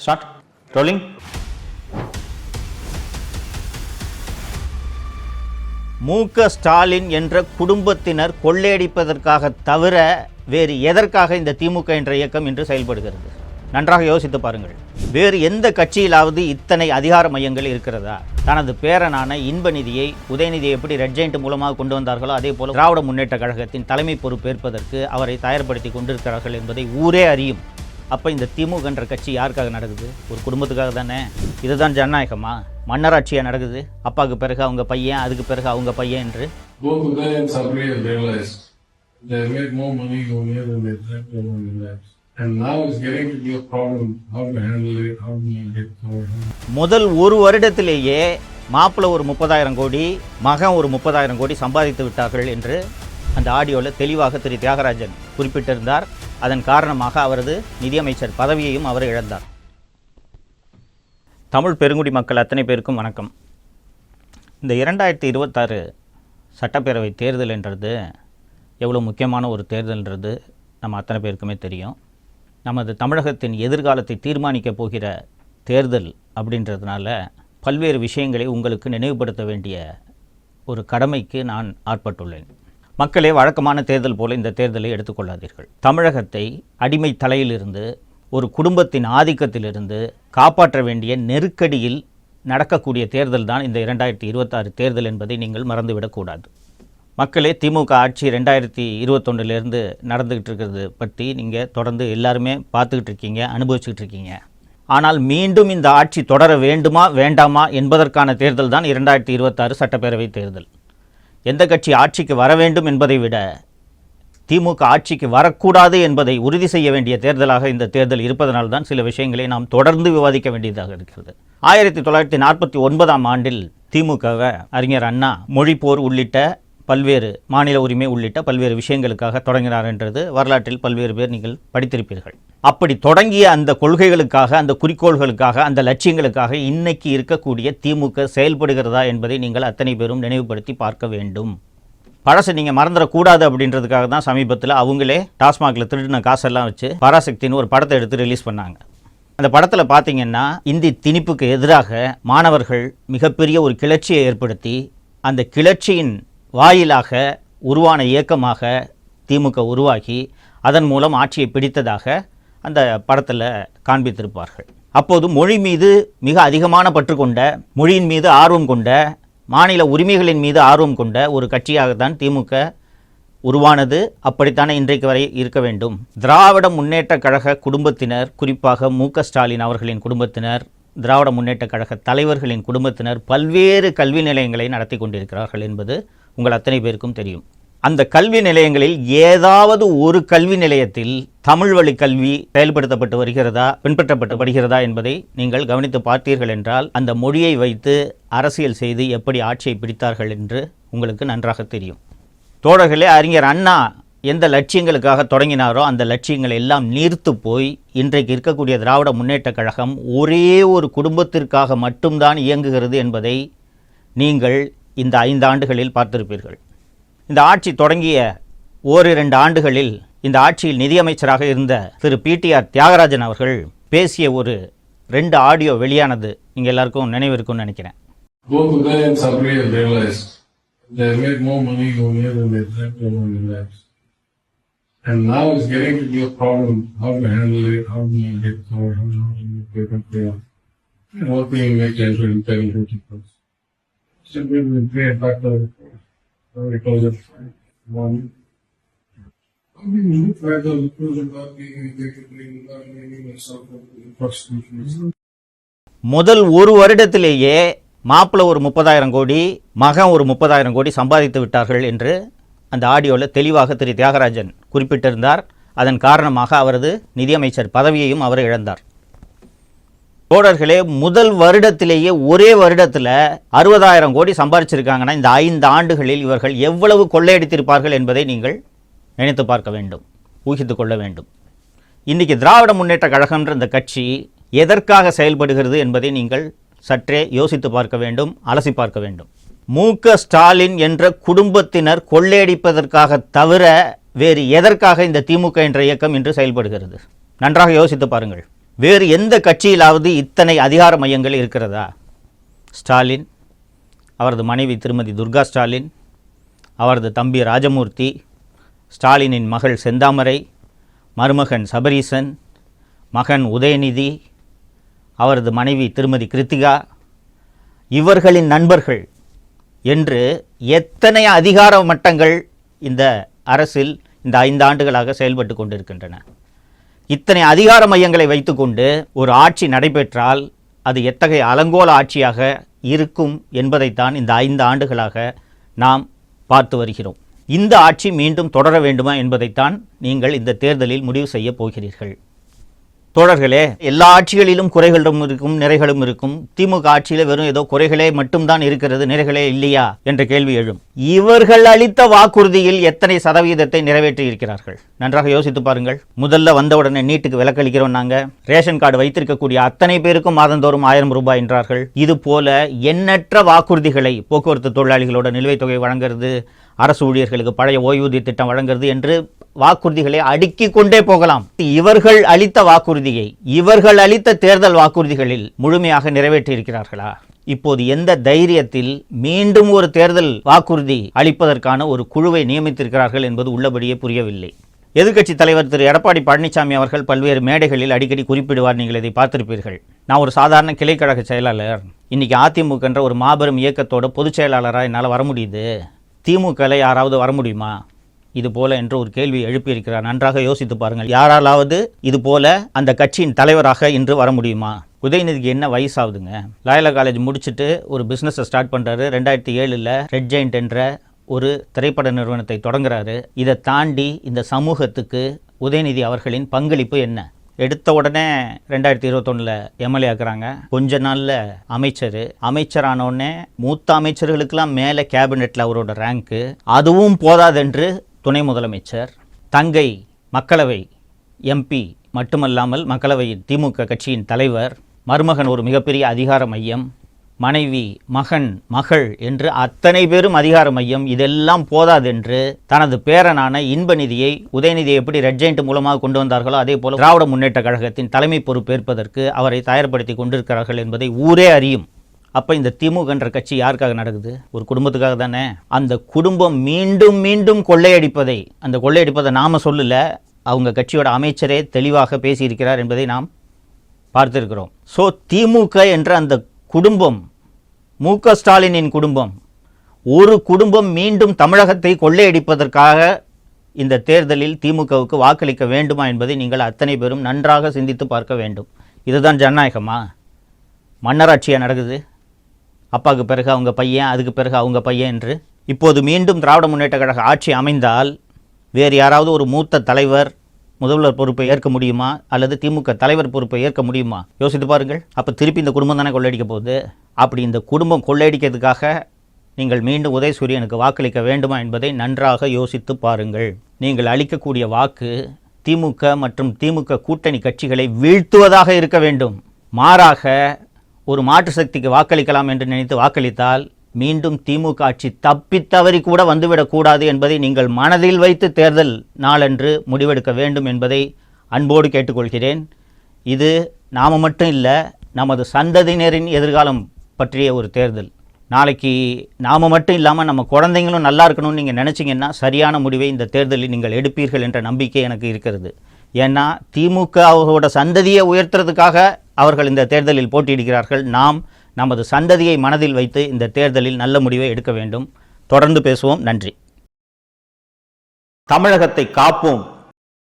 Start. Rolling. மு.க. ஸ்டாலின் என்ற குடும்பத்தினர் கொள்ளையடிப்பதற்காக தவிர வேறு எதற்காக இந்த திமுக என்ற இயக்கம் இன்று செயல்படுகிறது? நன்றாக யோசித்து பாருங்கள். வேறு எந்த கட்சியிலாவது இத்தனை அதிகார மையங்கள் இருக்கிறதா? தனது பேரனான இன்பநிதியை, உதயநிதியை எப்படி ரெட் ஜெயண்ட் மூலமாக கொண்டு வந்தார்களோ அதே போல திராவிட முன்னேற்ற கழகத்தின் தலைமை பொறுப்பேற்பதற்கு அவரை தயார்படுத்தி கொண்டிருக்கிறார்கள் என்பதை ஊரே அறியும். அப்போ இந்த திமுக என்ற கட்சி யாருக்காக நடக்குது? ஒரு குடும்பத்துக்காக தானே. இதுதான் ஜனநாயகமா? மன்னராட்சியாக நடக்குது. அப்பாவுக்கு பிறகு அவங்க பையன், அதுக்கு பிறகு அவங்க பையன் என்று. முதல் ஒரு வருடத்திலேயே மாப்பிள்ளை ஒரு 30,000 கோடி, மகன் ஒரு 30,000 கோடி சம்பாதித்து விட்டார்கள் என்று அந்த ஆடியோவில் தெளிவாக திரு தியாகராஜன் குறிப்பிட்டிருந்தார். அதன் காரணமாக அவரது நிதியமைச்சர் பதவியையும் அவர் இழந்தார். தமிழ் பெருங்குடி மக்கள் அத்தனை பேருக்கும் வணக்கம். இந்த 2026 சட்டப்பேரவை தேர்தல் என்றது எவ்வளோ முக்கியமான ஒரு தேர்தல்ன்றது நம்ம அத்தனை பேருக்குமே தெரியும். நமது தமிழகத்தின் எதிர்காலத்தை தீர்மானிக்கப் போகிற தேர்தல் அப்படின்றதுனால பல்வேறு விஷயங்களை உங்களுக்கு நினைவுபடுத்த வேண்டிய ஒரு கடமைக்கு நான் ஆட்பட்டுள்ளேன். மக்களே, வழக்கமான தேர்தல் போல இந்த தேர்தலை எடுத்துக்கொள்ளாதீர்கள். தமிழகத்தை அடிமை தலையிலிருந்து, ஒரு குடும்பத்தின் ஆதிக்கத்திலிருந்து காப்பாற்ற வேண்டிய நெருக்கடியில் நடக்கக்கூடிய தேர்தல் தான் இந்த 2026 தேர்தல் என்பதை நீங்கள் மறந்துவிடக்கூடாது. மக்களே, திமுக ஆட்சி 2021 நடந்துக்கிட்டு இருக்கிறது பற்றி நீங்கள் தொடர்ந்து எல்லாருமே பார்த்துக்கிட்டு இருக்கீங்க, அனுபவிச்சுக்கிட்டு இருக்கீங்க. ஆனால் மீண்டும் இந்த ஆட்சி தொடர வேண்டுமா வேண்டாமா என்பதற்கான தேர்தல் தான் 2026 சட்டப்பேரவை தேர்தல். எந்த கட்சி ஆட்சிக்கு வர வேண்டும் என்பதை விட திமுக ஆட்சிக்கு வரக்கூடாது என்பதை உறுதி செய்ய வேண்டிய தேர்தலாக இந்த தேர்தல் இருப்பதனால்தான் சில விஷயங்களை நாம் தொடர்ந்து விவாதிக்க வேண்டியதாக இருக்கிறது. 1949ஆம் ஆண்டில் திமுகவை அறிஞர் அண்ணா மொழிப்போர் உள்ளிட்ட பல்வேறு மாநில உரிமை உள்ளிட்ட பல்வேறு விஷயங்களுக்காக தொடங்கினார் என்றது வரலாற்றில் பல்வேறு பேர் நீங்கள் படித்திருப்பீர்கள். அப்படி தொடங்கிய அந்த கொள்கைகளுக்காக, அந்த குறிக்கோள்களுக்காக, அந்த லட்சியங்களுக்காக இன்னைக்கு இருக்கக்கூடிய திமுக செயல்படுகிறதா என்பதை நீங்கள் அத்தனை பேரும் நினைவுபடுத்தி பார்க்க வேண்டும். பழசை நீங்கள் மறந்துடக்கூடாது அப்படின்றதுக்காக தான் சமீபத்தில் அவங்களே டாஸ்மாகில் திருடின காசெல்லாம் வச்சு பராசக்தின்னு ஒரு படத்தை எடுத்து ரிலீஸ் பண்ணாங்க. அந்த படத்தில் பார்த்தீங்கன்னா இந்தி திணிப்புக்கு எதிராக மாணவர்கள் மிகப்பெரிய ஒரு கிளர்ச்சியை ஏற்படுத்தி அந்த கிளர்ச்சியின் வாயிலாக உருவான இயக்கமாக திமுக உருவாகி அதன் மூலம் ஆட்சியை பிடித்ததாக அந்த படத்தில் காண்பித்திருப்பார்கள். அப்போது மொழி மீது மிக அதிகமான பற்று கொண்ட, மொழியின் மீது ஆர்வம் கொண்ட, மாநில உரிமைகளின் மீது ஆர்வம் கொண்ட ஒரு கட்சியாகத்தான் திமுக உருவானது. அப்படித்தானே இன்றைக்கு வரை இருக்க வேண்டும். திராவிட முன்னேற்ற கழக குடும்பத்தினர், குறிப்பாக மு.க. ஸ்டாலின் அவர்களின் குடும்பத்தினர், திராவிட முன்னேற்ற கழக தலைவர்களின் குடும்பத்தினர் பல்வேறு கல்வி நிலையங்களை நடத்தி கொண்டிருக்கிறார்கள் என்பது உங்கள் அத்தனை பேருக்கும் தெரியும். அந்த கல்வி நிலையங்களில் ஏதாவது ஒரு கல்வி நிலையத்தில் தமிழ் வழி கல்வி செயல்படுத்தப்பட்டு வருகிறதா, பின்பற்றப்பட்டு வருகிறதா என்பதை நீங்கள் கவனித்து பார்த்தீர்கள் என்றால் அந்த மொழியை வைத்து அரசியல் செய்து எப்படி ஆட்சியை பிடித்தார்கள் என்று உங்களுக்கு நன்றாக தெரியும். தோழர்களே, அறிஞர் அண்ணா எந்த லட்சியங்களுக்காக தொடங்கினாரோ அந்த லட்சியங்கள் எல்லாம் நீர்த்து போய் இன்றைக்கு இருக்கக்கூடிய திராவிட முன்னேற்ற கழகம் ஒரே ஒரு குடும்பத்திற்காக மட்டும்தான் இயங்குகிறது என்பதை நீங்கள் இந்த 5 ஆண்டுகளில் பார்த்திருப்பீர்கள். இந்த ஆட்சி தொடங்கிய 1-2 ஆண்டுகளில் இந்த ஆட்சியில் நிதியமைச்சராக இருந்த திரு PTR தியாகராஜன் அவர்கள் பேசிய ஒரு 2 ஆடியோ வெளியானது நீங்கள் எல்லாருக்கும் நினைவு இருக்கும்னு நினைக்கிறேன். And now it's getting to be a problem. How to handle it, how to make it, how to make it fair. And what can you make it in 10-50%? So we will create back the because of one. We need to try to improve about being prosecution. முதல் ஒரு வருடத்திலேயே மாப்பிள்ளை ஒரு 30,000 கோடி, மகன் ஒரு 30,000 கோடி சம்பாதித்து விட்டார்கள் என்று அந்த ஆடியோவில் தெளிவாக திரு தியாகராஜன் குறிப்பிட்டிருந்தார். அதன் காரணமாக அவரது நிதியமைச்சர் பதவியையும் அவர் இழந்தார். தோழர்களே, முதல் வருடத்திலேயே ஒரே வருடத்தில் 60,000 கோடி சம்பாதிச்சிருக்காங்கன்னா இந்த 5 ஆண்டுகளில் இவர்கள் எவ்வளவு கொள்ளையடித்திருப்பார்கள் என்பதை நீங்கள் நினைத்து பார்க்க வேண்டும், ஊகித்து கொள்ள வேண்டும். இன்றைக்கி திராவிட முன்னேற்ற கழகம்ன்ற இந்த கட்சி எதற்காக செயல்படுகிறது என்பதை நீங்கள் சற்றே யோசித்து பார்க்க வேண்டும், அலசி பார்க்க வேண்டும். மு.க. ஸ்டாலின் என்ற குடும்பத்தினர் கொள்ளையடிப்பதற்காக தவிர வேறு எதற்காக இந்த திமுக என்ற இயக்கம் இன்று செயல்படுகிறது? நன்றாக யோசித்து பாருங்கள். வேறு எந்த கட்சியிலாவது இத்தனை அதிகார மையங்கள் இருக்கிறதா? ஸ்டாலின், அவரது மனைவி திருமதி துர்கா ஸ்டாலின், அவரது தம்பி ராஜமூர்த்தி, ஸ்டாலினின் மகள் செந்தாமரை, மருமகன் சபரீசன், மகன் உதயநிதி, அவரது மனைவி திருமதி கிருத்திகா, இவர்களின் நண்பர்கள் என்று எத்தனை அதிகார மட்டங்கள் இந்த அரசில் இந்த 5 ஆண்டுகளாக செயல்பட்டு கொண்டிருக்கின்றன. இத்தனை அதிகார மையங்களை வைத்துக்கொண்டு ஒரு ஆட்சி நடைபெற்றால் அது எத்தகைய அலங்கோல ஆட்சியாக இருக்கும் என்பதைத்தான் இந்த 5 ஆண்டுகளாக நாம் பார்த்து வருகிறோம். இந்த ஆட்சி மீண்டும் தொடர வேண்டுமா என்பதைத்தான் நீங்கள் இந்த தேர்தலில் முடிவு செய்ய போகிறீர்கள். தோழர்களே, எல்லா ஆட்சிகளிலும் குறைகளும் இருக்கும், நிறைகளும் இருக்கும். திமுக ஆட்சியில் வெறும் ஏதோ குறைகளே மட்டும்தான் இருக்கிறது, நிறைகளே இல்லையா என்ற கேள்வி எழும். இவர்கள் அளித்த வாக்குறுதியில் எத்தனை சதவீதத்தை நிறைவேற்றி இருக்கிறார்கள்? நன்றாக யோசித்து பாருங்கள். முதல்ல வந்தவுடனே நீட்டுக்கு விலக்களிக்கிறோம், நாங்கள் ரேஷன் கார்டு வைத்திருக்கக்கூடிய அத்தனை பேருக்கும் மாதந்தோறும் 1000 ரூபாய் என்றார்கள். இது போல எண்ணற்ற வாக்குறுதிகளை, போக்குவரத்து தொழிலாளிகளோட நிலுவைத் தொகை வழங்குறது, அரசு ஊழியர்களுக்கு பழைய ஓய்வூதிய திட்டம் வழங்குறது என்று வாக்குறுதிகளை அடுக்கிக் கொண்டே போகலாம். இவர்கள் அளித்த வாக்குறுதியை, இவர்கள் அளித்த தேர்தல் வாக்குறுதிகளில் முழுமையாக நிறைவேற்றி இருக்கிறார்களா? இப்போது எந்த தைரியத்தில் மீண்டும் ஒரு தேர்தல் வாக்குறுதி அளிப்பதற்கான ஒரு குழுவை நியமித்திருக்கிறார்கள் என்பது உள்ளபடியே புரியவில்லை. எதிர்க்கட்சி தலைவர் திரு எடப்பாடி பழனிசாமி அவர்கள் பல்வேறு மேடைகளில் அடிக்கடி குறிப்பிடுவார், நீங்கள் இதை பார்த்திருப்பீர்கள். நான் ஒரு சாதாரண கிளைக்கழக செயலாளர், இன்னைக்கு அதிமுக என்ற ஒரு மாபெரும் இயக்கத்தோட பொதுச் செயலாளராக என்னால் வர முடியுது, திமுகவில் யாராவது வர முடியுமா இது போல என்று ஒரு கேள்வி எழுப்பியிருக்கிறார். நன்றாக யோசித்து பாருங்கள். யாராலாவது இது போல அந்த கட்சியின் தலைவராக இன்று வர முடியுமா? உதயநிதிக்கு என்ன வயசாகுதுங்க? லாயலா காலேஜ் முடிச்சுட்டு ஒரு பிஸ்னஸை ஸ்டார்ட் பண்ணுறாரு. 2007 ரெட் ஜெயண்ட் என்ற ஒரு திரைப்பட நிறுவனத்தை தொடங்குறாரு. இதை தாண்டி இந்த சமூகத்துக்கு உதயநிதி அவர்களின் பங்களிப்பு என்ன? எடுத்த உடனே 2021 எம்எல்ஏ ஆக்குறாங்க. கொஞ்ச நாளில் அமைச்சரானோடனே மூத்த அமைச்சர்களுக்கெல்லாம் மேலே கேபினெட்டில் அவரோட ரேங்க்கு. அதுவும் போதாதென்று துணை முதலமைச்சர், தங்கை மக்களவை எம்பி மட்டுமல்லாமல் மக்களவையின் திமுக கட்சியின் தலைவர், மருமகன் ஒரு மிகப்பெரிய அதிகார மையம், மனைவி, மகன், மகள் என்று அத்தனை பேரும் அதிகார மையம். இதெல்லாம் போதாதென்று தனது பேரனான இன்பநிதியை, உதயநிதியை எப்படி ரெட் ஜெயண்ட் மூலமாக கொண்டு வந்தார்களோ அதே போல திராவிட முன்னேற்ற கழகத்தின் தலைமை பொறுப்பேற்பதற்கு அவரை தயார்படுத்தி கொண்டிருக்கிறார்கள் என்பதை ஊரே அறியும். அப்போ இந்த திமுக என்ற கட்சி யாருக்காக நடக்குது? ஒரு குடும்பத்துக்காக தானே. அந்த குடும்பம் மீண்டும் மீண்டும் கொள்ளையடிப்பதை, அந்த கொள்ளையடிப்பதை நாம் சொல்லல, அவங்க கட்சியோட அமைச்சரே தெளிவாக பேசியிருக்கிறார் என்பதை நாம் பார்த்திருக்கிறோம். ஸோ திமுக என்ற அந்த குடும்பம், மு.க. ஸ்டாலினின் குடும்பம், ஒரு குடும்பம் மீண்டும் தமிழகத்தை கொள்ளையடிப்பதற்காக இந்த தேர்தலில் திமுகவுக்கு வாக்களிக்க வேண்டுமா என்பதை நீங்கள் அத்தனை பேரும் நன்றாக சிந்தித்து பார்க்க வேண்டும். இதுதான் ஜனநாயகமா? மன்னராட்சியாக நடக்குது. அப்பாவுக்கு பிறகு அவங்க பையன், அதுக்கு பிறகு அவங்க பையன் என்று. இப்போது மீண்டும் திராவிட முன்னேற்ற கழக ஆட்சி அமைந்தால் வேறு யாராவது ஒரு மூத்த தலைவர் முதல்வர் பொறுப்பை ஏற்க முடியுமா? அல்லது திமுக தலைவர் பொறுப்பை ஏற்க முடியுமா? யோசித்து பாருங்கள். அப்போ திருப்பி இந்த குடும்பம் தானே கொள்ளையடிக்க போகுது. அப்படி இந்த குடும்பம் கொள்ளையடிக்கிறதுக்காக நீங்கள் மீண்டும் உதயசூரியனுக்கு வாக்களிக்க வேண்டுமா என்பதை நன்றாக யோசித்து பாருங்கள். நீங்கள் அளிக்கக்கூடிய வாக்கு திமுக மற்றும் திமுக கூட்டணி கட்சிகளை வீழ்த்துவதாக இருக்க வேண்டும். மாறாக ஒரு மாற்று சக்திக்கு வாக்களிக்கலாம் என்று நினைத்து வாக்களித்தால் மீண்டும் திமுக ஆட்சி தப்பித்தவறி கூட வந்துவிடக்கூடாது என்பதை நீங்கள் மனதில் வைத்து தேர்தல் நாளன்று முடிவெடுக்க வேண்டும் என்பதை அன்போடு கேட்டுக்கொள்கிறேன். இது நாம் மட்டும் இல்லை, நமது சந்ததியினரின் எதிர்காலம் பற்றிய ஒரு தேர்தல். நாளைக்கு நாம் மட்டும் இல்லாமல் நம்ம குழந்தைங்களும் நல்லா இருக்கணும்னு நீங்கள் நினச்சிங்கன்னா சரியான முடிவை இந்த தேர்தலில் நீங்கள் எடுப்பீர்கள் என்ற நம்பிக்கை எனக்கு இருக்கிறது. ஏன்னா திமுக அவரோட சந்ததியை உயர்த்துறதுக்காக அவர்கள் இந்த தேர்தலில் போட்டியிடுகிறார்கள். நாம் நமது சந்ததியை மனதில் வைத்து இந்த தேர்தலில் நல்ல முடிவை எடுக்க வேண்டும். தொடர்ந்து பேசுவோம். நன்றி. தமிழகத்தை காப்போம்.